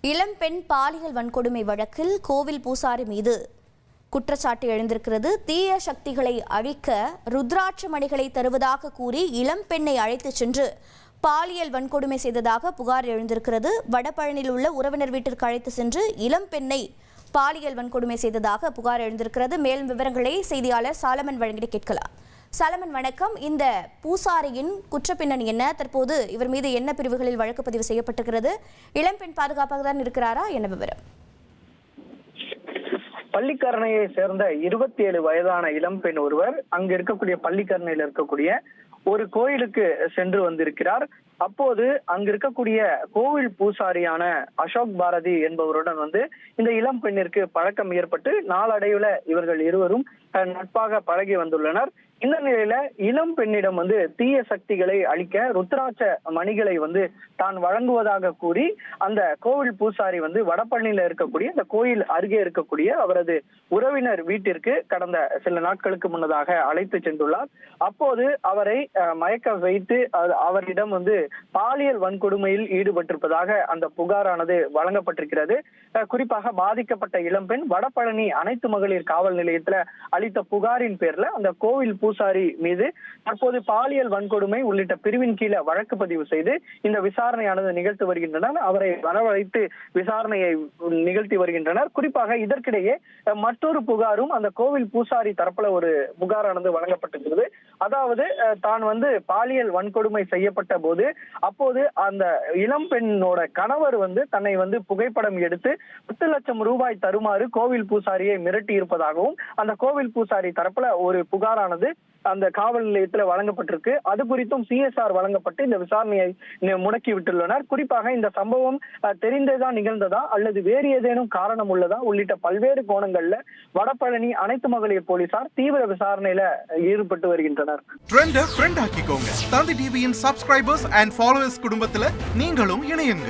இளம்பெண் பாலியல் வன்கொடுமை வழக்கில் கோவில் பூசாரி மீது குற்றச்சாட்டு எழுந்திருக்கிறது. தீய சக்திகளை அழிக்க ருத்ராட்ச மணிகளை தருவதாக கூறி இளம்பெண்ணை அழைத்து சென்று பாலியல் வன்கொடுமை செய்ததாக புகார் எழுந்திருக்கிறது. வடபழனியில் உள்ள உறவினர் வீட்டிற்கு அழைத்து சென்று இளம்பெண்ணை பாலியல் வன்கொடுமை செய்ததாக புகார் எழுந்திருக்கிறது. மேலும் விவரங்களை செய்தியாளர் சாலமன் வழங்கி கேட்கலாம். சாலமன் வணக்கம். இந்த பூசாரியின் குற்றப்பின்னணி என்ன? தற்போது இவர் மீது என்ன பிரிவுகளில் வழக்கு பதிவு செய்யப்பட்டிருக்கிறது? இளம்பெண் பாதுகாப்பாக தான் இருக்கிறாரா? என்ன விவரம்? பள்ளிக்கரணையை சேர்ந்த 27 வயதான இளம்பெண் ஒருவர் அங்கு இருக்கக்கூடிய பள்ளிக்கரணையில் இருக்கக்கூடிய ஒரு கோயிலுக்கு சென்று வந்திருக்கிறார். அப்போது அங்கு இருக்கக்கூடிய கோவில் பூசாரியான அசோக் பாரதி என்பவருடன் இந்த இளம் பெண்ணிற்கு பழக்கம் ஏற்பட்டு நாளடைவுல இவர்கள் இருவரும் நட்பாக பழகி வந்துள்ளனர். இந்த நிலையில இளம் பெண்ணிடம் தீய சக்திகளை அழிக்க ருத்ராட்ச மணிகளை தான் வழங்குவதாக கூறி அந்த கோவில் பூசாரி வடபழனியில இருக்கக்கூடிய அந்த கோயில் அருகே இருக்கக்கூடிய அவரது உறவினர் வீட்டிற்கு கடந்த சில நாட்களுக்கு முன்னதாக அழைத்து சென்றுள்ளார். அப்போது அவரை மயக்க வைத்து அவரிடம் பாலியல் வன்கொடுமையில் ஈடுபட்டிருப்பதாக அந்த புகாரானது வழங்கப்பட்டிருக்கிறது. குறிப்பாக பாதிக்கப்பட்ட இளம்பெண் வடபழனி அனைத்து மகளிர் காவல் நிலையத்துல அளித்த புகாரின் பேர்ல அந்த கோவில் பூசாரி மீது தற்போது பாலியல் வன்கொடுமை உள்ளிட்ட பிரிவின் கீழே வழக்கு பதிவு செய்து இந்த விசாரணையானது நிகழ்த்தி வருகின்றனர். அவரை வரவழைத்து விசாரணையை நிகழ்த்தி வருகின்றனர். குறிப்பாக இதற்கிடையே மற்றொரு புகாரும் அந்த கோவில் பூசாரி தரப்புல ஒரு புகாரானது வழங்கப்பட்டிருக்கிறது. அதாவது தான் பாலியல் வன்கொடுமை செய்யப்பட்ட போது அப்போது அந்த இளம் பெண்ணோட கணவர் தன்னை புகைப்படம் எடுத்து 10 லட்சம் ரூபாய் தருமாறு கோவில் பூசாரியை மிரட்டி இருப்பதாகவும் அந்த கோவில் பூசாரி தரப்புல ஒரு புகாரானது அந்த காவல் நிலையத்தில் வழங்கப்பட்டிருக்கு. அது குறித்தும் சிஎஸ்ஆர் வழங்கப்பட்டு இந்த விசாரணையை முடக்கி விட்டுள்ளனர். குறிப்பாக இந்த சம்பவம் தெரிந்ததா நிகழ்ந்ததா அல்லது வேறு ஏதேனும் காரணம் உள்ளதா உள்ளிட்ட பல்வேறு கோணங்கள்ல வடபழனி அனைத்து மகளிர் போலீசார் தீவிர விசாரணையில ஈடுபட்டு வருகின்றனர். தந்தி டிவியின் சப்ஸ்கிரைபர்ஸ் அண்ட் ஃபாலோவர்ஸ் குடும்பத்துல நீங்களும் இணையுங்க.